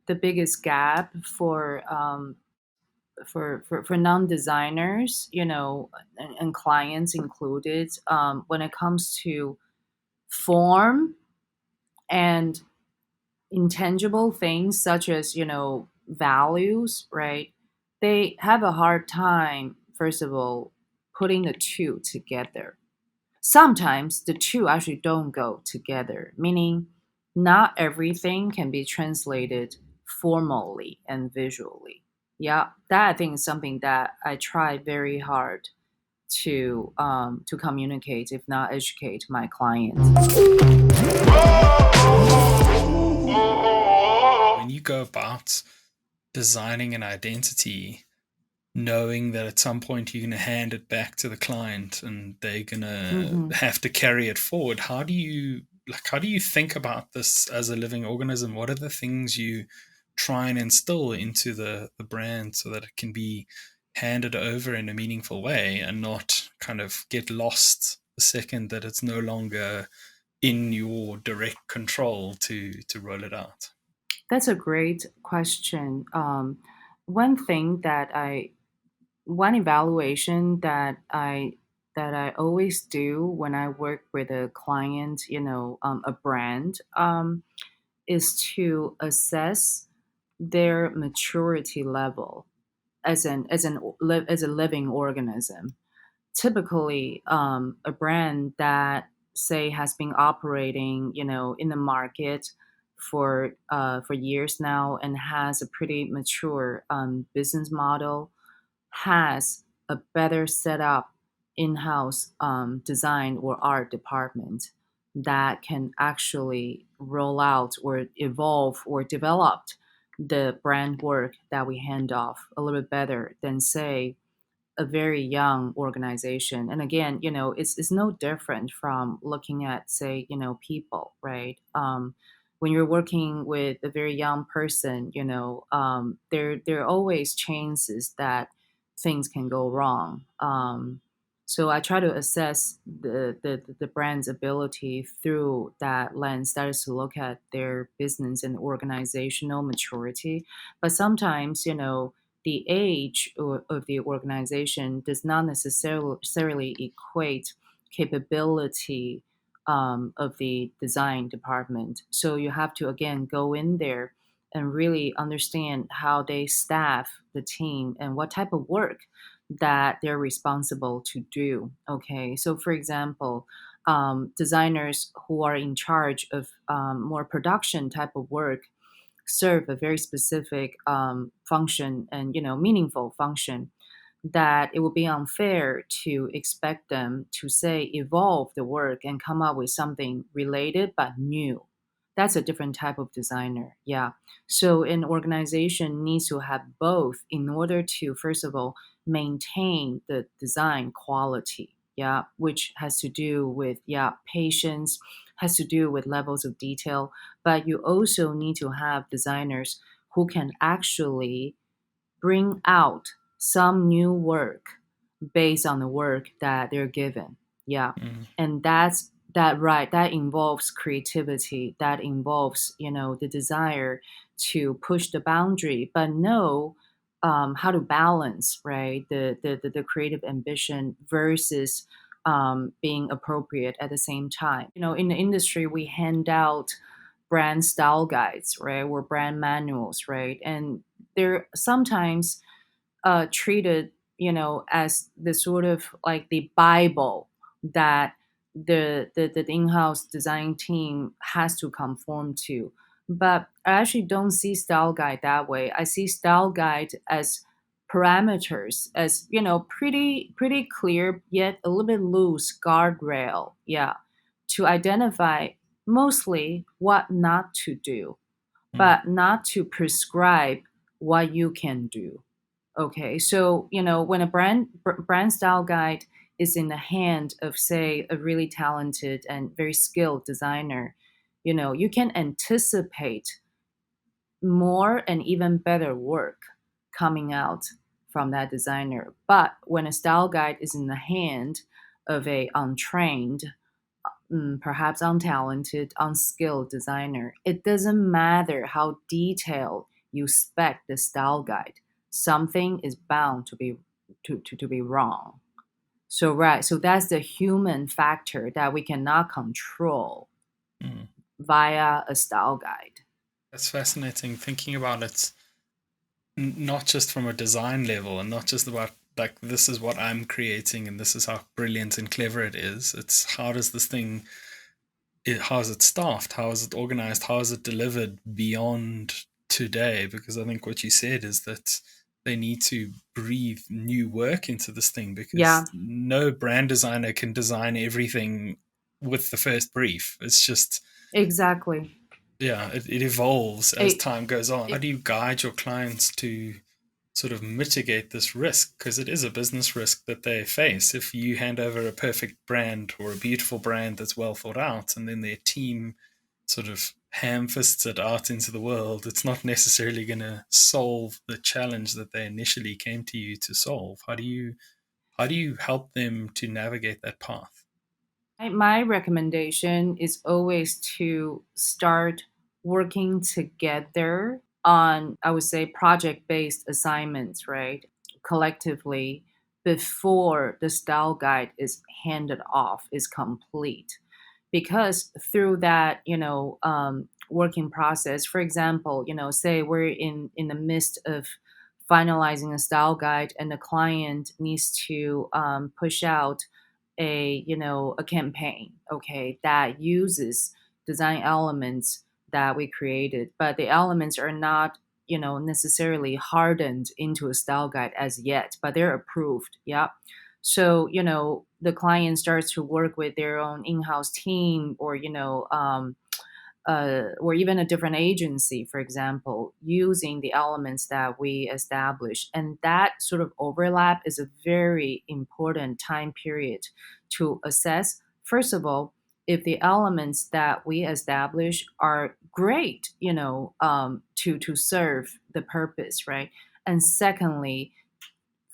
the biggest gap for non-designers, and clients included, when it comes to form and intangible things such as, values, right? They have a hard time, first of all, putting the two together. Sometimes the two actually don't go together, meaning not everything can be translated formally and visually. Yeah, that I think is something that I try very hard to communicate, if not educate my clients. When you go about designing an identity, knowing that at some point you're going to hand it back to the client and they're going to Hmm. have to carry it forward, how do you think about this as a living organism? What are the things you try and instill into the brand so that it can be handed over in a meaningful way and not kind of get lost the second that it's no longer in your direct control to roll it out? That's a great question. One thing that I one evaluation that I always do when I work with a client, a brand, is to assess their maturity level as a living organism. Typically, a brand that say has been operating, in the market for years now and has a pretty mature business model, has a better set up in-house design or art department that can actually roll out or evolve or develop the brand work that we hand off a little bit better than, say, a very young organization. And again, it's no different from looking at, say, people, right? When you're working with a very young person, there are always chances that things can go wrong. So I try to assess the brand's ability through that lens. That is to look at their business and organizational maturity. But sometimes, the age of the organization does not necessarily equate capability of the design department. So you have to again go in there and really understand how they staff the team and what type of work that they're responsible to do. Okay, so for example, designers who are in charge of more production type of work serve a very specific function and meaningful function, that it would be unfair to expect them to, say, evolve the work and come up with something related but new. That's a different type of designer. Yeah. So an organization needs to have both in order to, first of all, maintain the design quality. Yeah, which has to do with, patience, has to do with levels of detail, but you also need to have designers who can actually bring out some new work based on the work that they're given. Yeah. Mm. And that, right, that involves creativity, that involves, the desire to push the boundary, but know how to balance, right, the creative ambition versus being appropriate at the same time. In the industry, we hand out brand style guides, right, or brand manuals, right, and they're sometimes treated, as the sort of like the Bible that the in-house design team has to conform to. But I actually don't see style guide that way. I see style guide as parameters, as pretty clear yet a little bit loose guardrail. Yeah, to identify mostly what not to do, Mm. but not to prescribe what you can do. Okay, so when a brand style guide is in the hand of, say, a really talented and very skilled designer, you can anticipate more and even better work coming out from that designer. But when a style guide is in the hand of a untrained, perhaps untalented, unskilled designer, it doesn't matter how detailed you spec the style guide, something is bound to be to be wrong. So right, so that's the human factor that we cannot control Mm. via a style guide. That's fascinating thinking about it, not just from a design level and not just about like this is what I'm creating and this is how brilliant and clever it is. It's how does this thing how is it staffed? How is it organized? How is it delivered beyond today? Because I think what you said is that they need to breathe new work into this thing because Yeah, no brand designer can design everything with the first brief. It's just, exactly. yeah, it evolves as It, time goes on. How it do you guide your clients to sort of mitigate this risk? Because it is a business risk that they face. If you hand over a perfect brand or a beautiful brand that's well thought out, and then their team sort of ham fists it out into the world, it's not necessarily going to solve the challenge that they initially came to you to solve. How do you help them to navigate that path? my recommendation is always to start working together on, I would say, project based assignments, right? Collectively before the style guide is handed off, is complete. Because through that, working process, for example, say we're in the midst of finalizing a style guide and the client needs to push out a campaign, okay, that uses design elements that we created, but the elements are not necessarily hardened into a style guide as yet, but they're approved. Yeah. So the client starts to work with their own in-house team, or even a different agency, for example, using the elements that we establish. And that sort of overlap is a very important time period to assess, first of all, if the elements that we establish are great, to serve the purpose, right? And secondly,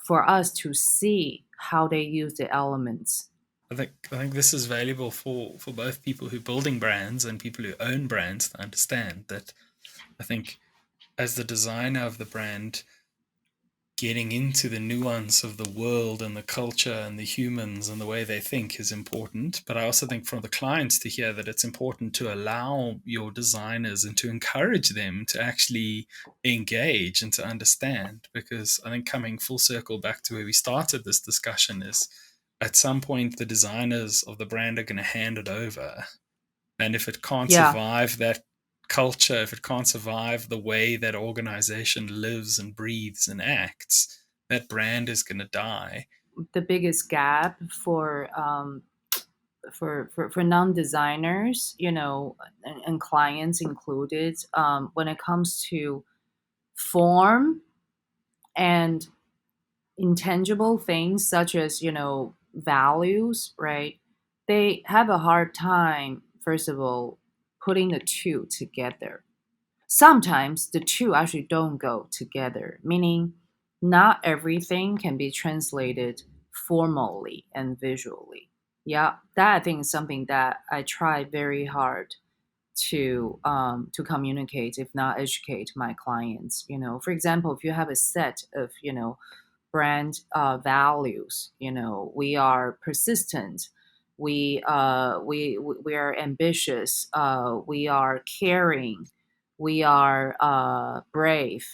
for us to see how they use the elements. I think this is valuable for both people who are building brands and people who own brands to understand that. I think as the designer of the brand, getting into the nuance of the world and the culture and the humans and the way they think is important. But I also think from the clients to hear that it's important to allow your designers and to encourage them to actually engage and to understand. Because I think coming full circle back to where we started this discussion is at some point the designers of the brand are going to hand it over, and if it can't Yeah, survive that culture, if it can't survive the way that organization lives and breathes and acts, that brand is going to die. the biggest gap for non-designers, and clients included, when it comes to form and intangible things such as values, right? They have a hard time, first of all, putting the two together. Sometimes the two actually don't go together, meaning not everything can be translated formally and visually. Yeah, that I think is something that I try very hard to communicate, if not educate my clients. For example, if you have a set of brand values. We are persistent. We are ambitious. We are caring. We are brave.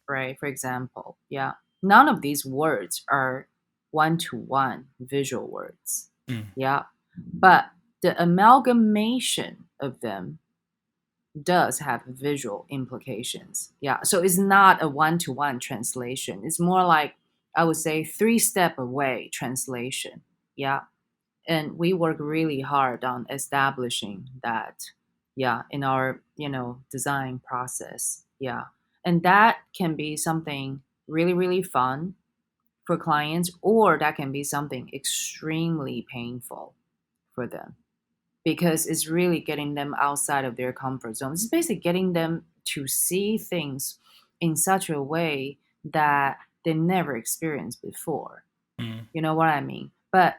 Right. For example, yeah. None of these words are one-to-one visual words. Mm, Yeah, but the amalgamation of them does have visual implications. Yeah. So it's not a one to one translation. It's more like, I would say, three-step away translation. Yeah. And we work really hard on establishing that, yeah, in our, design process. Yeah. And that can be something really, really fun for clients, or that can be something extremely painful for them because it's really getting them outside of their comfort zone. It's basically getting them to see things in such a way that they never experienced before. mm, You know what I mean? But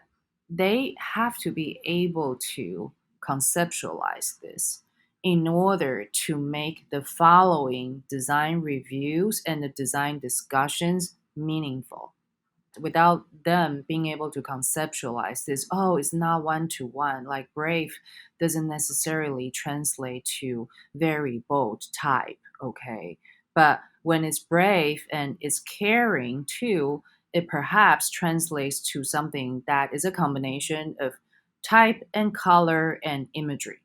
they have to be able to conceptualize this in order to make the following design reviews and the design discussions meaningful. Without them being able to conceptualize this, oh, it's not one to one. Like brave doesn't necessarily translate to very bold type, okay? But when it's brave and it's caring too, it perhaps translates to something that is a combination of type and color and imagery.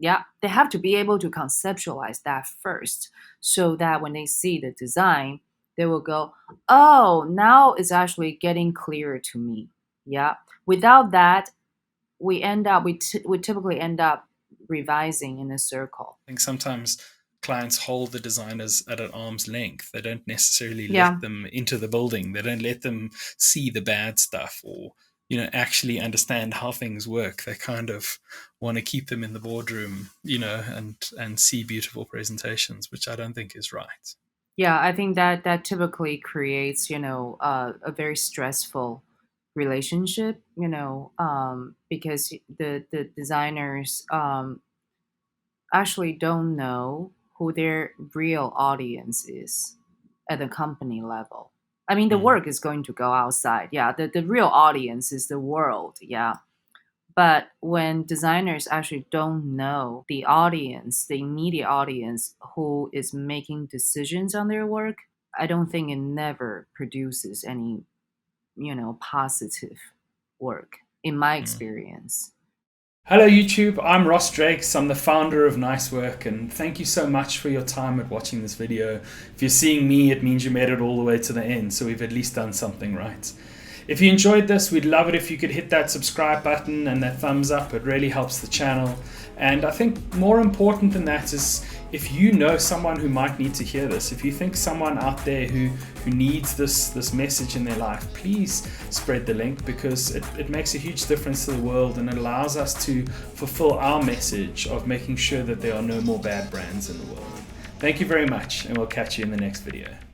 Yeah, they have to be able to conceptualize that first so that when they see the design, they will go, oh, now it's actually getting clearer to me. Yeah. Without that, we typically end up revising in a circle. I think sometimes clients hold the designers at an arm's length. They don't necessarily let Yeah. them into the building. They don't let them see the bad stuff or actually understand how things work. They kind of want to keep them in the boardroom, and see beautiful presentations, which I don't think is right. Yeah, I think that that typically creates, a very stressful relationship, because the designers actually don't know who their real audience is at the company level. I mean, the Mm. work is going to go outside. Yeah, the real audience is the world. Yeah. But when designers actually don't know the audience, the immediate audience who is making decisions on their work, I don't think it never produces any, positive work in my Mm. experience. Hello, YouTube. I'm Ross Drakes. I'm the founder of Nice Work, and thank you so much for your time at watching this video. If you're seeing me, it means you made it all the way to the end, so we've at least done something right. If you enjoyed this, we'd love it if you could hit that subscribe button and that thumbs up. It really helps the channel. And I think more important than that is if you know someone who might need to hear this, if you think someone out there who needs this message in their life, please spread the link, because it makes a huge difference to the world, and it allows us to fulfill our message of making sure that there are no more bad brands in the world. Thank you very much, and we'll catch you in the next video.